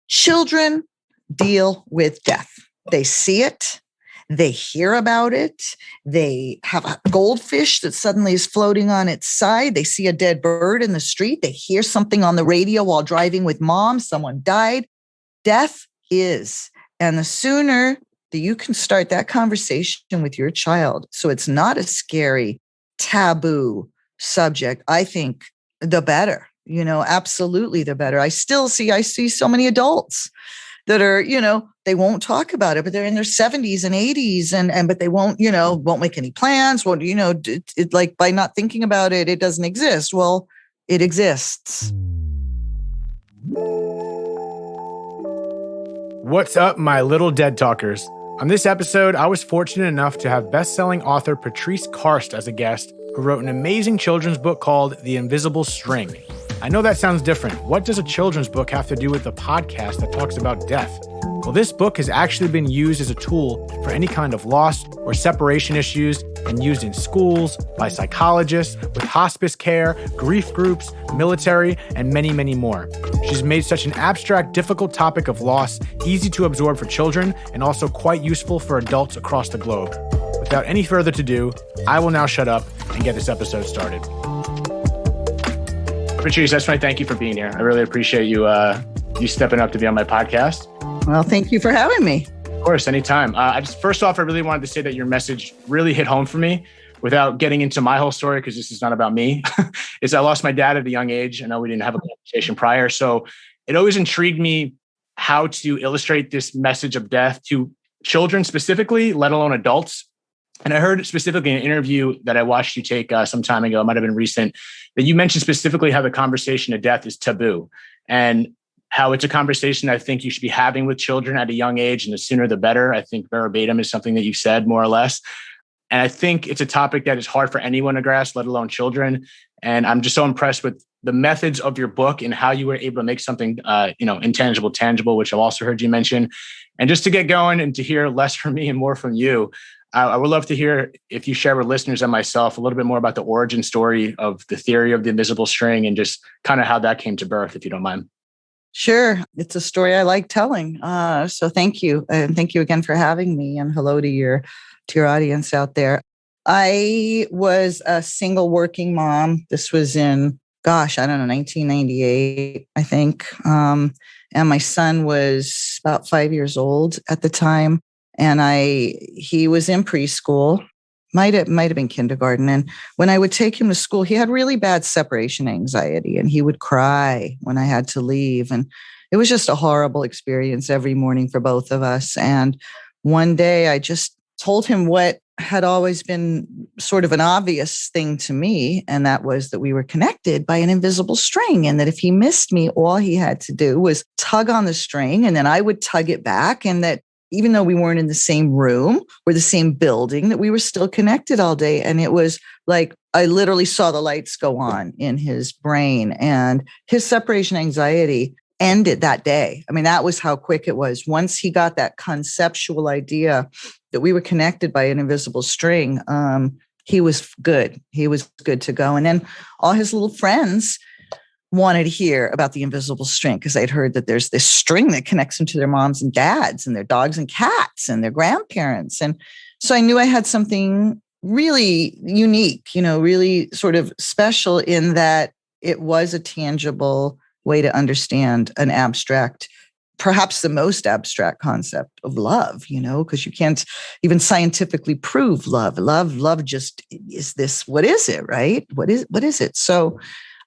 Children deal with death. They see it. They hear about it. They have a goldfish that suddenly is floating on its side. They see a dead bird in the street. They hear something on the radio while driving with mom. Someone died. Death is. And the sooner that you can start that conversation with your child, so it's not a scary, taboo subject, I think the better, absolutely the better. I see so many adults that are, they won't talk about it, but they're in their 70s and 80s but they won't make any plans. Well, it like by not thinking about it, it doesn't exist. Well, it exists. What's up, my little dead talkers? On this episode, I was fortunate enough to have best-selling author Patrice Karst as a guest, who wrote an amazing children's book called The Invisible String. I know that sounds different. What does a children's book have to do with a podcast that talks about death? Well, this book has actually been used as a tool for any kind of loss or separation issues and used in schools, by psychologists, with hospice care, grief groups, military, and many, many more. She's made such an abstract, difficult topic of loss easy to absorb for children and also quite useful for adults across the globe. Without any further ado, I will now shut up and get this episode started. Patrice, I just want to thank you for being here. I really appreciate you stepping up to be on my podcast. Well, thank you for having me. Of course, anytime. First off, I really wanted to say that your message really hit home for me without getting into my whole story, because this is not about me. I lost my dad at a young age. I know we didn't have a conversation prior. So it always intrigued me how to illustrate this message of death to children specifically, let alone adults. And I heard specifically in an interview that I watched you take some time ago, it might have been recent, that you mentioned specifically how the conversation of death is taboo and how it's a conversation I think you should be having with children at a young age, and the sooner the better. I think verbatim is something that you said, more or less. And I think it's a topic that is hard for anyone to grasp, let alone children. And I'm just so impressed with the methods of your book and how you were able to make something, intangible, tangible, which I've also heard you mention. And just to get going and to hear less from me and more from you, I would love to hear if you share with listeners and myself a little bit more about the origin story of the theory of the invisible string and just kind of how that came to birth, if you don't mind. Sure. It's a story I like telling. So thank you. And thank you again for having me, and hello to your audience out there. I was a single working mom. This was in, 1998, I think. And my son was about 5 years old at the time. And he was in preschool, might have been kindergarten. And when I would take him to school, he had really bad separation anxiety, and he would cry when I had to leave. And it was just a horrible experience every morning for both of us. And one day I just told him what had always been sort of an obvious thing to me. And that was that we were connected by an invisible string, and that if he missed me, all he had to do was tug on the string, and then I would tug it back. And that even though we weren't in the same room or the same building, that we were still connected all day. And it was like, I literally saw the lights go on in his brain, and his separation anxiety ended that day. I mean, that was how quick it was. Once he got that conceptual idea that we were connected by an invisible string, he was good. He was good to go. And then all his little friends wanted to hear about the invisible string, because they'd heard that there's this string that connects them to their moms and dads and their dogs and cats and their grandparents. And so I knew I had something really unique, really sort of special, in that it was a tangible way to understand an abstract, perhaps the most abstract concept of love, because you can't even scientifically prove love. Love just is this. What is it, right? What is it? So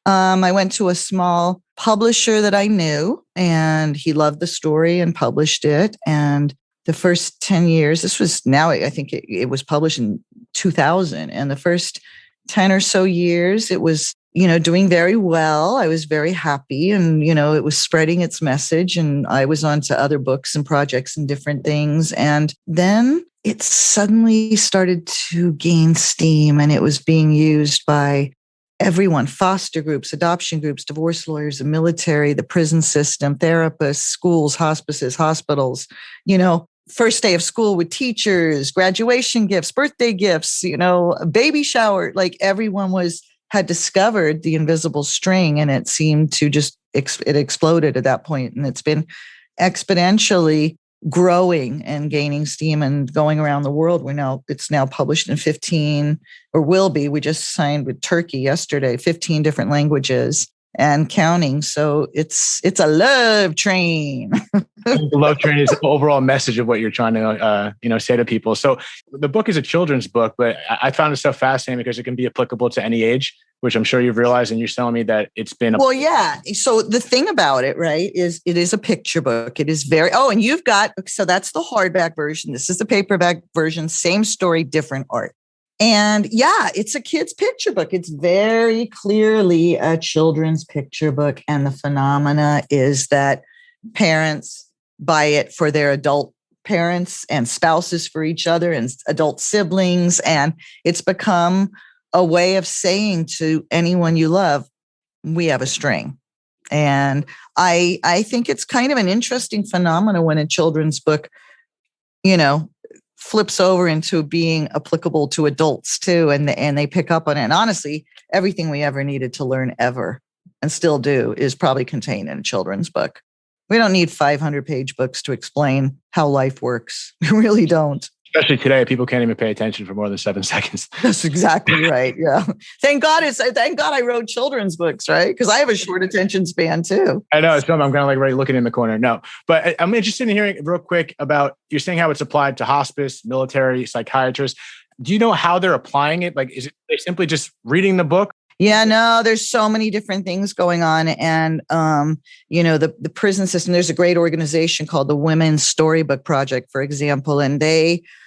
I went to a small publisher that I knew, and he loved the story and published it. And the first 10 years, I think it was published in 2000. And the first 10 or so years, it was, doing very well. I was very happy, and, it was spreading its message, and I was on to other books and projects and different things. And then it suddenly started to gain steam, and it was being used by everyone: foster groups, adoption groups, divorce lawyers, the military, the prison system, therapists, schools, hospices, hospitals, first day of school with teachers, graduation gifts, birthday gifts, a baby shower. Like, everyone had discovered the invisible string, and it seemed to just, it exploded at that point. And it's been exponentially growing and gaining steam and going around the world. It's now published in 15, or will be. We just signed with Turkey yesterday, 15 different languages and counting. So it's a love train. The love train is the overall message of what you're trying to, say to people. So the book is a children's book, but I found it so fascinating because it can be applicable to any age, which I'm sure you've realized, and you're telling me that it's been. Well, yeah. So the thing about it, right, is it is a picture book. It is and you've got, so that's the hardback version. This is the paperback version, same story, different art. And yeah, it's a kid's picture book. It's very clearly a children's picture book. And the phenomena is that parents buy it for their adult parents and spouses for each other and adult siblings. And it's become a way of saying to anyone you love, we have a string. And I think it's kind of an interesting phenomenon when a children's book, flips over into being applicable to adults too. And they pick up on it. And honestly, everything we ever needed to learn ever and still do is probably contained in a children's book. We don't need 500-page books to explain how life works. We really don't. Especially today, people can't even pay attention for more than 7 seconds. That's exactly right. Yeah. Thank God I wrote children's books, right? Because I have a short attention span too. I know. I'm kind of like right looking in the corner. No, but I'm interested in hearing real quick about, you're saying how it's applied to hospice, military, psychiatrists. Do you know how they're applying it? Like, is it they simply just reading the book? Yeah, no, there's so many different things going on. And, the prison system, there's a great organization called the Women's Storybook Project, for example. And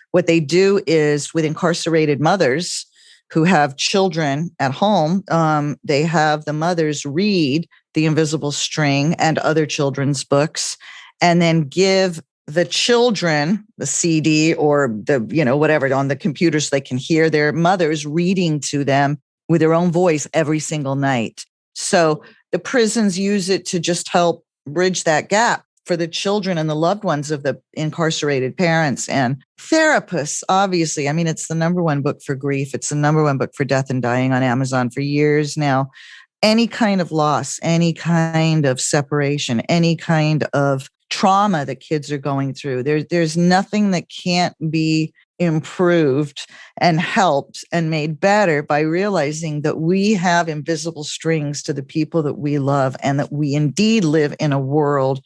what they do is with incarcerated mothers who have children at home, they have the mothers read The Invisible String and other children's books, and then give the children the CD or the, whatever on the computer so they can hear their mothers reading to them with their own voice every single night. So the prisons use it to just help bridge that gap for the children and the loved ones of the incarcerated parents and therapists. Obviously, I mean, it's the number one book for grief. It's the number one book for death and dying on Amazon for years now. Any kind of loss, any kind of separation, any kind of trauma that kids are going through, there's nothing that can't be improved and helped and made better by realizing that we have invisible strings to the people that we love, and that we indeed live in a world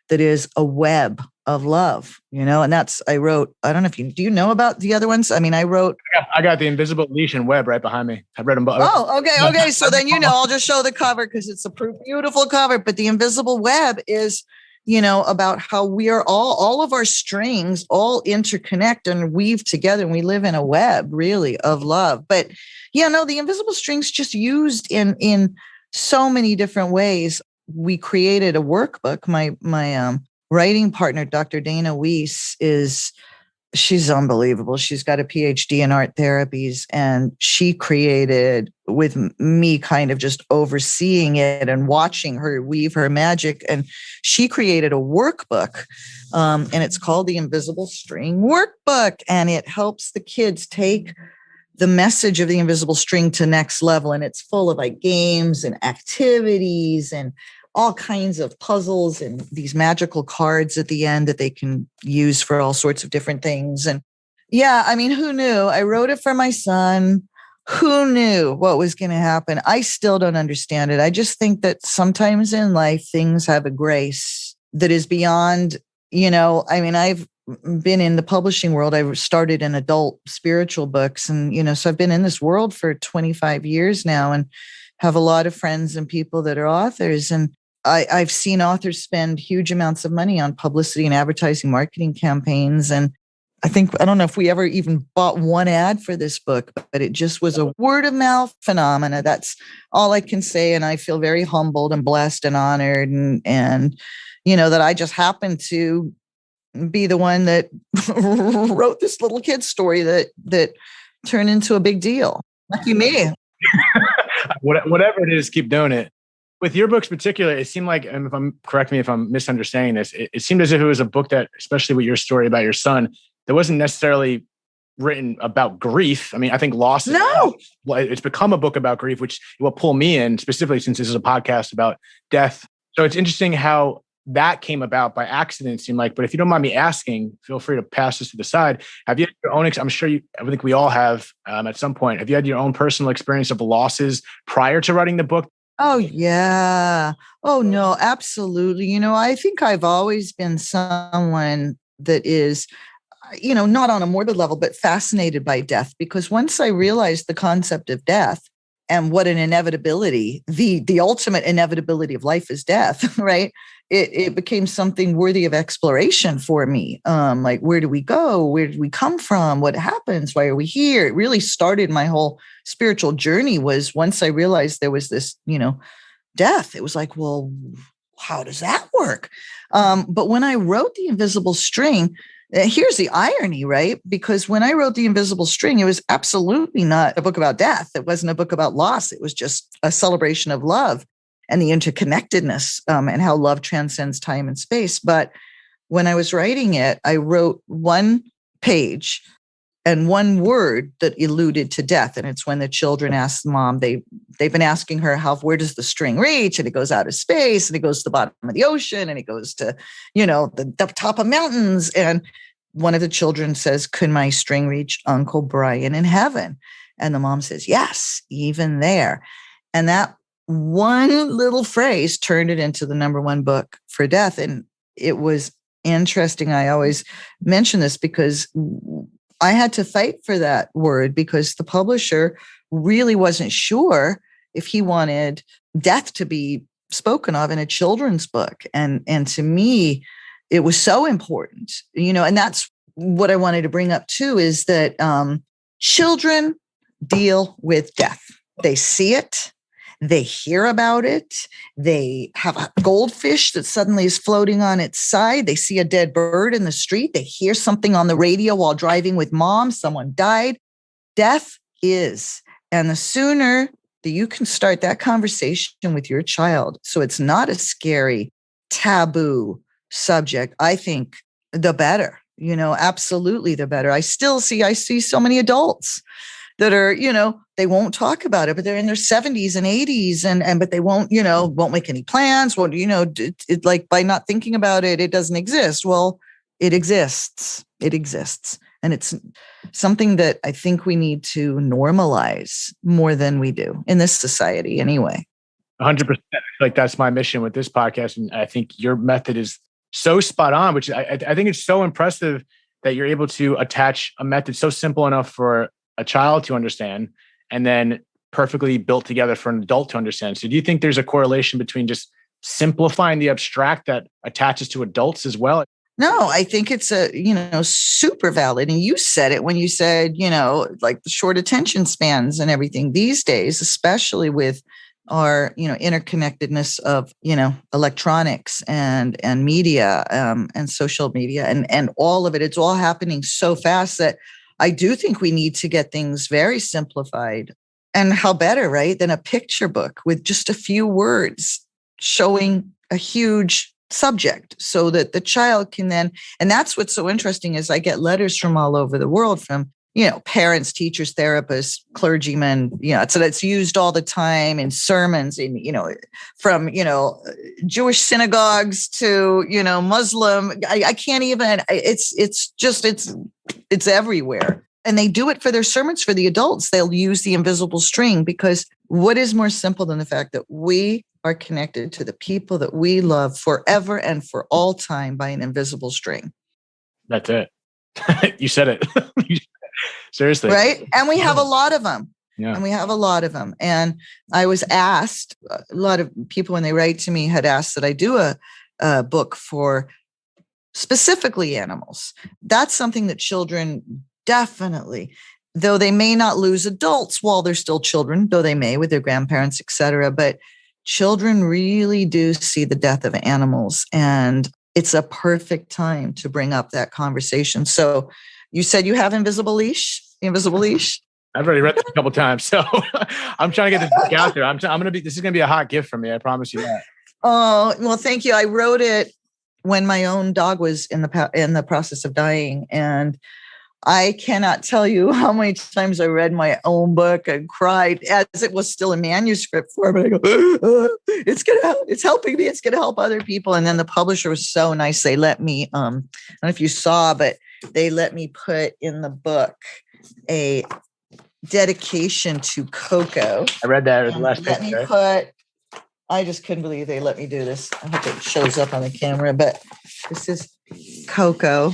that is a web of love, and that's, I wrote, I don't know if do you know about the other ones? I mean, I got The Invisible Leash and Web right behind me. I've read them both. Oh, okay. So then, I'll just show the cover because it's a beautiful cover, but The Invisible Web is, about how we are all of our strings all interconnect and weave together, and we live in a web really of love. But the invisible strings just used in so many different ways. We created a workbook. My writing partner, Dr. Dana Weiss, she's unbelievable. She's got a PhD in art therapies, and she created, with me kind of just overseeing it and watching her weave her magic, and she created a workbook, and it's called the Invisible String Workbook, and it helps the kids take the message of the invisible string to next level. And it's full of like games and activities and all kinds of puzzles and these magical cards at the end that they can use for all sorts of different things. And yeah, I mean, who knew? I wrote it for my son. Who knew what was going to happen? I still don't understand it. I just think that sometimes in life, things have a grace that is beyond, I mean, I've been in the publishing world. I started in adult spiritual books. And, so I've been in this world for 25 years now and have a lot of friends and people that are authors. And I've seen authors spend huge amounts of money on publicity and advertising marketing campaigns. And I don't know if we ever even bought one ad for this book, but it just was a word of mouth phenomena. That's all I can say. And I feel very humbled and blessed and honored and that I just happened to be the one that wrote this little kid story that turned into a big deal. Lucky me. Whatever it is, keep doing it. With your books in particular, it seemed like, and correct me if I'm misunderstanding this, it seemed as if it was a book that, especially with your story about your son, that wasn't necessarily written about grief. I mean, I think loss is it's become a book about grief, which will pull me in, specifically since this is a podcast about death. So it's interesting how that came about by accident, seemed like. But if you don't mind me asking, feel free to pass this to the side. Have you had your own, I'm sure I think we all have at some point, have you had your own personal experience of losses prior to writing the book? Oh, yeah. Oh, no, absolutely. I think I've always been someone that is, not on a morbid level, but fascinated by death, because once I realized the concept of death and what an inevitability, the ultimate inevitability of life is death, right? It became something worthy of exploration for me. Like, where do we go? Where did we come from? What happens? Why are we here? It really started my whole spiritual journey was once I realized there was this, death. It was like, well, how does that work? But when I wrote The Invisible String, here's the irony, right? Because when I wrote The Invisible String, it was absolutely not a book about death. It wasn't a book about loss. It was just a celebration of love and the interconnectedness and how love transcends time and space. But when I was writing it, I wrote one page and one word that alluded to death. And it's when the children ask mom, they've been asking her, where does the string reach? And it goes out of space and it goes to the bottom of the ocean and it goes to, the top of mountains. And one of the children says, could my string reach Uncle Brian in heaven? And the mom says, yes, even there. And that one little phrase turned it into the #1 book for death. And it was interesting. I always mention this because I had to fight for that word because the publisher really wasn't sure if he wanted death to be spoken of in a children's book. And to me, it was so important, and that's what I wanted to bring up too, is that children deal with death. They see it. They hear about it. They have a goldfish that suddenly is floating on its side. They see a dead bird in the street. They hear something on the radio while driving with mom. Someone died. Death is. And the sooner that you can start that conversation with your child, so it's not a scary, taboo subject, I think the better, absolutely the better. I see so many adults that are, they won't talk about it, but they're in their 70s and 80s but they won't make any plans. Won't, like by not thinking about it, it doesn't exist. Well, it exists. It exists. And it's something that I think we need to normalize more than we do in this society anyway. 100%. I feel like that's my mission with this podcast. And I think your method is so spot on, which I think it's so impressive that you're able to attach a method so simple enough for a child to understand and then perfectly built together for an adult to understand. So do you think there's a correlation between just simplifying the abstract that attaches to adults as well? No, I think it's super valid. And you said it when you said, like the short attention spans and everything these days, especially with our, interconnectedness of, electronics and media and social media and all of it. It's all happening so fast that I do think we need to get things very simplified. And how better, right, than a picture book with just a few words showing a huge subject so that the child can then, and that's what's so interesting is I get letters from all over the world from, parents, teachers, therapists, clergymen, it's used all the time in sermons from, Jewish synagogues to, Muslim. I can't even, it's everywhere. And they do it for their sermons for the adults. They'll use the invisible string because what is more simple than the fact that we are connected to the people that we love forever and for all time by an invisible string. That's it. You said it. Seriously. Right. And we have a lot of them. Yeah. And we have a lot of them. And I was asked, a lot of people when they write to me had asked that I do a book for specifically animals. That's something that children definitely, though they may not lose adults while they're still children, though they may with their grandparents, et cetera. But children really do see the death of animals. And it's a perfect time to bring up that conversation. So you said you have Invisible Leash? I've already read this a couple of times, so I'm trying to get this book out there. This is going to be a hot gift for me. I promise you that. Oh, well, thank you. I wrote it when my own dog was in the process of dying. And I cannot tell you how many times I read my own book and cried as it was still in manuscript form. And I go, it's helping me. It's going to help other people. And then the publisher was so nice. They let me, I don't know if you saw, but they let me put in the book a dedication to Coco. I read that. It was the last picture. I just couldn't believe they let me do this. I hope it shows up on the camera, but this is Coco.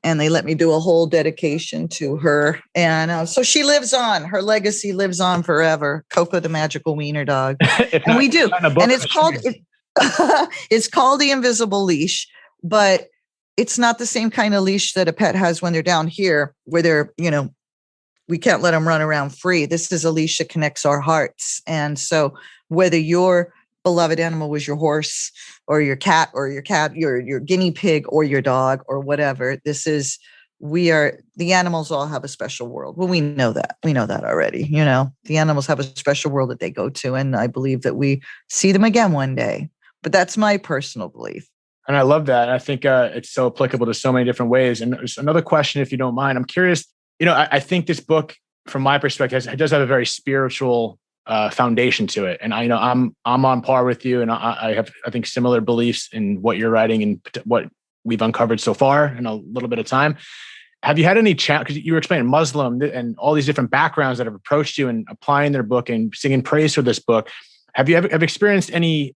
And they let me do a whole dedication to her. And so she lives on. Her legacy lives on forever. Coco the magical wiener dog. And we do. And it's called, it's called The Invisible Leash, but it's not the same kind of leash that a pet has when they're down here, where they're, we can't let them run around free. This is a leash that connects our hearts. And so whether your beloved animal was your horse or your cat, your guinea pig or your dog or whatever, the animals all have a special world. Well, we know that already. The animals have a special world that they go to. And I believe that we see them again one day, but that's my personal belief. And I love that. I think it's so applicable to so many different ways. And there's another question, if you don't mind. I'm curious, I think this book, from my perspective, it does have a very spiritual foundation to it. And I'm on par with you. And I have, I think, similar beliefs in what you're writing and what we've uncovered so far in a little bit of time. Have you had any challenge? Because you were explaining Muslim and all these different backgrounds that have approached you and applying their book and singing praise for this book. Have you ever experienced any,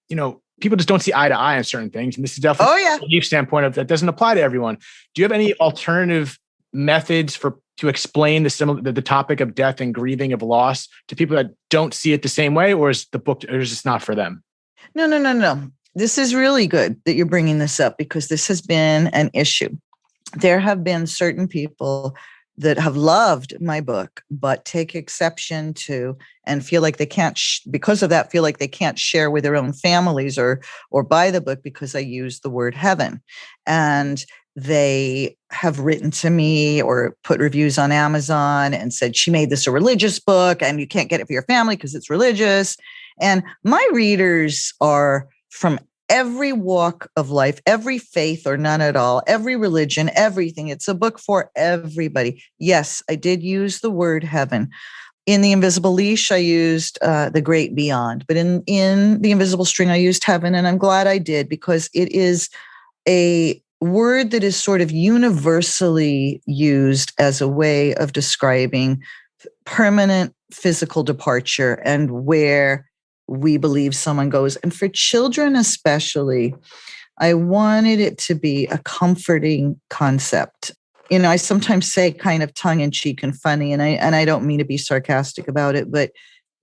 people just don't see eye to eye on certain things. And this is definitely a belief standpoint that doesn't apply to everyone. Do you have any alternative methods to explain the topic of death and grieving of loss to people that don't see it the same way, or is the book, or is this not for them? No. This is really good that you're bringing this up, because this has been an issue. There have been certain people that have loved my book, but take exception to and feel like they can't, because of that, feel like they can't share with their own families or buy the book because I use the word heaven. And they have written to me or put reviews on Amazon and said, she made this a religious book and you can't get it for your family because it's religious. And my readers are from every walk of life, every faith or none at all, every religion, everything. It's a book for everybody. Yes, I did use the word heaven. In The Invisible Leash, I used the great beyond. But in The Invisible String, I used heaven. And I'm glad I did, because it is a word that is sort of universally used as a way of describing permanent physical departure and where we believe someone goes. And for children especially, I wanted it to be a comforting concept. I sometimes say kind of tongue in cheek and funny, and I don't mean to be sarcastic about it, but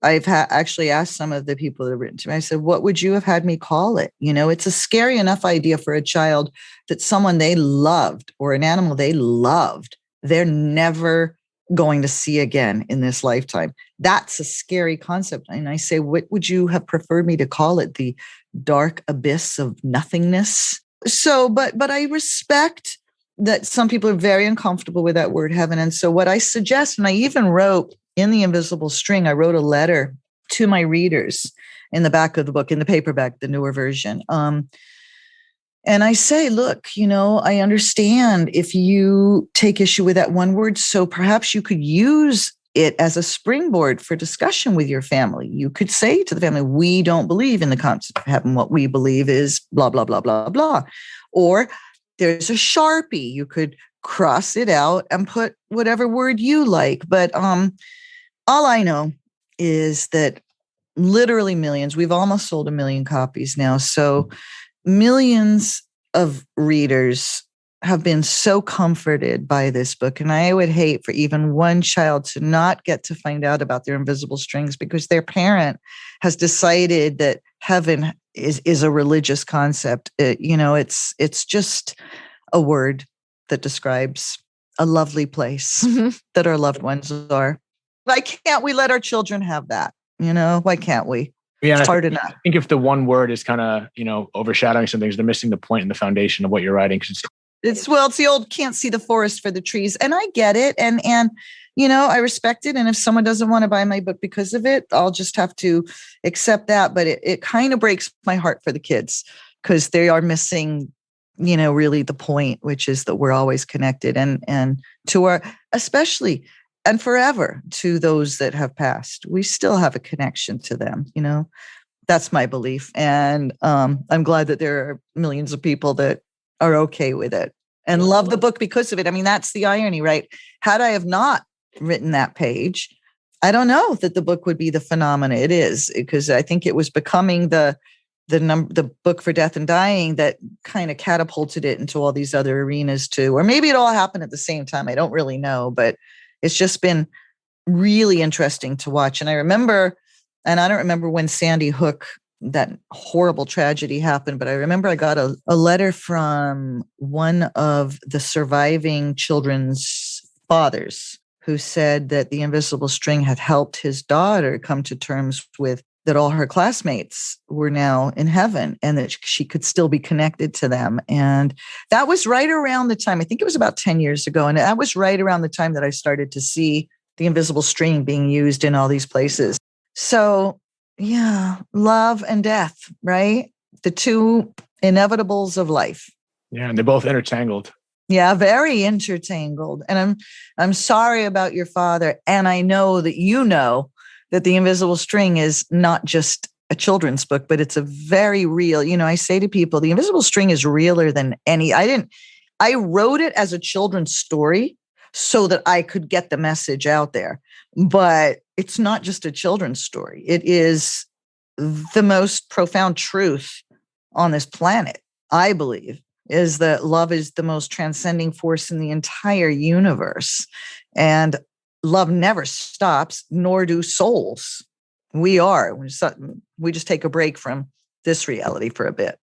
I've actually asked some of the people that have written to me, I said, what would you have had me call it? It's a scary enough idea for a child that someone they loved or an animal they loved, they're never going to see again in this lifetime. That's a scary concept. And I say, what would you have preferred me to call it? The dark abyss of nothingness? So, but I respect that some people are very uncomfortable with that word heaven. And so what I suggest, and I even wrote in The Invisible String, I wrote a letter to my readers in the back of the book, in the paperback, the newer version. And I say, look, I understand if you take issue with that one word, so perhaps you could use it as a springboard for discussion with your family. You could say to the family, we don't believe in the concept of heaven. What we believe is blah, blah, blah, blah, blah. Or there's a Sharpie. You could cross it out and put whatever word you like. But all I know is that literally millions, we've almost sold 1 million copies now. So millions of readers have been so comforted by this book. And I would hate for even one child to not get to find out about their invisible strings because their parent has decided that heaven is a religious concept. It's just a word that describes a lovely place that our loved ones are. Why can't we let our children have that? Why can't we? Yeah, it's hard enough. I think if the one word is kind of, overshadowing some things, they're missing the point and the foundation of what you're writing. It's the old can't see the forest for the trees. And I get it. And I respect it. And if someone doesn't want to buy my book because of it, I'll just have to accept that. But it kind of breaks my heart for the kids because they are missing really the point, which is that we're always connected and to our, especially and forever, to those that have passed. We still have a connection to them, That's my belief. And I'm glad that there are millions of people that are okay with it and love the book because of it. I mean, that's the irony, right? Had I have not written that page, I don't know that the book would be the phenomena it is, because I think it was becoming the book for death and dying that kind of catapulted it into all these other arenas too. Or maybe it all happened at the same time. I don't really know, but it's just been really interesting to watch. And I remember, and I don't remember when Sandy Hook, that horrible tragedy happened, but I remember I got a letter from one of the surviving children's fathers who said that the invisible string had helped his daughter come to terms with that all her classmates were now in heaven and that she could still be connected to them. And that was right around the time, I think it was about 10 years ago. And that was right around the time that I started to see the invisible string being used in all these places. So yeah, love and death, right? The two inevitables of life. Yeah, and they're both intertangled. Yeah, very intertangled. And I'm sorry about your father. And I know that that the invisible string is not just a children's book, but it's a very real, I say to people, the invisible string is realer than any. I wrote it as a children's story so that I could get the message out there. But it's not just a children's story. It is the most profound truth on this planet, I believe, is that love is the most transcending force in the entire universe. And love never stops, nor do souls. We just take a break from this reality for a bit.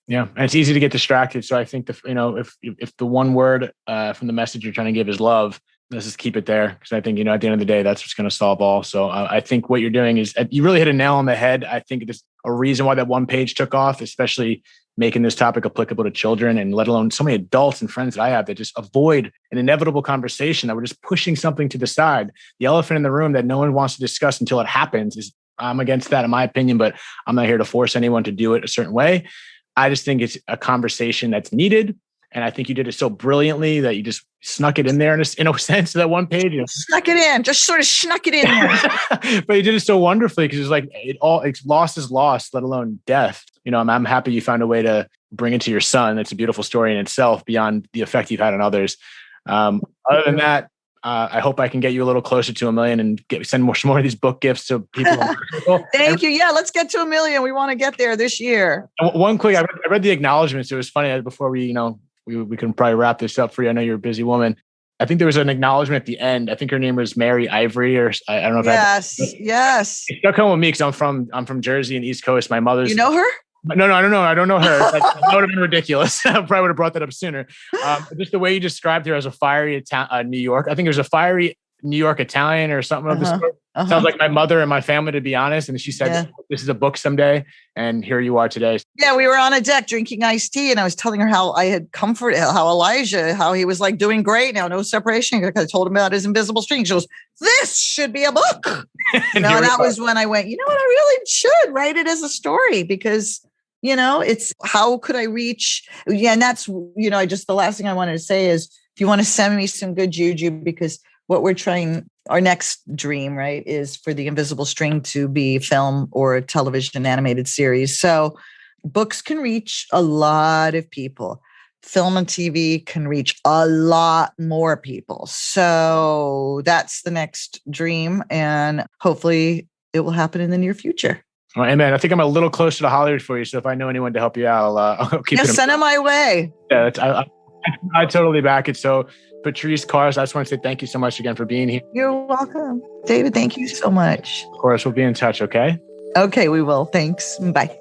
Yeah, and it's easy to get distracted. So I think if the one word from the message you're trying to give is love, let's just keep it there, because I think at the end of the day, that's what's going to solve all. So I think what you're doing is you really hit a nail on the head. I think there's a reason why that one page took off, especially making this topic applicable to children, and let alone so many adults and friends that I have that just avoid an inevitable conversation, that we're just pushing something to the side. The elephant in the room that no one wants to discuss until it happens is, I'm against that in my opinion, but I'm not here to force anyone to do it a certain way. I just think it's a conversation that's needed. And I think you did it so brilliantly that you just snuck it in there in a sense, that one page. Snuck it in, just sort of snuck it in there. But you did it so wonderfully, because it's lost is lost, let alone death. I'm happy you found a way to bring it to your son. It's a beautiful story in itself, beyond the effect you've had on others. Other than that, I hope I can get you a little closer to 1 million and send more of these book gifts to people. Thank you. Yeah, let's get to 1 million. We want to get there this year. One quick, I read the acknowledgments. It was funny before we can probably wrap this up for you. I know you're a busy woman. I think there was an acknowledgement at the end. I think her name was Mary Ivory, or I don't know if Yes. It stuck home with me because I'm from Jersey and East Coast. My mother's. You know her? No, I don't know. I don't know her. That would have been ridiculous. I probably would have brought that up sooner. Just the way you described her as a fiery New York. I think there's a fiery New York Italian or something of the sort. Sounds like my mother and my family, to be honest. And she said, This is a book someday. And here you are today. Yeah, we were on a deck drinking iced tea. And I was telling her how I had comforted, how Elijah, how he was like doing great now, no separation. Because I told him about his invisible string. She goes, this should be a book. And that was when I went, you know what, I really should write it as a story, because it's how could I reach? Yeah. And that's, the last thing I wanted to say is, if you want to send me some good juju, because what we're trying, our next dream, right, is for the invisible string to be film or a television animated series. So books can reach a lot of people. Film and TV can reach a lot more people. So that's the next dream. And hopefully it will happen in the near future. Well, amen. I think I'm a little closer to Hollywood for you. So if I know anyone to help you out, I'll keep it. Send it my way. Yeah, I totally back it. So Patrice Karst, I just want to say thank you so much again for being here. You're welcome. David, thank you so much. Of course, we'll be in touch, okay? Okay, we will. Thanks. Bye.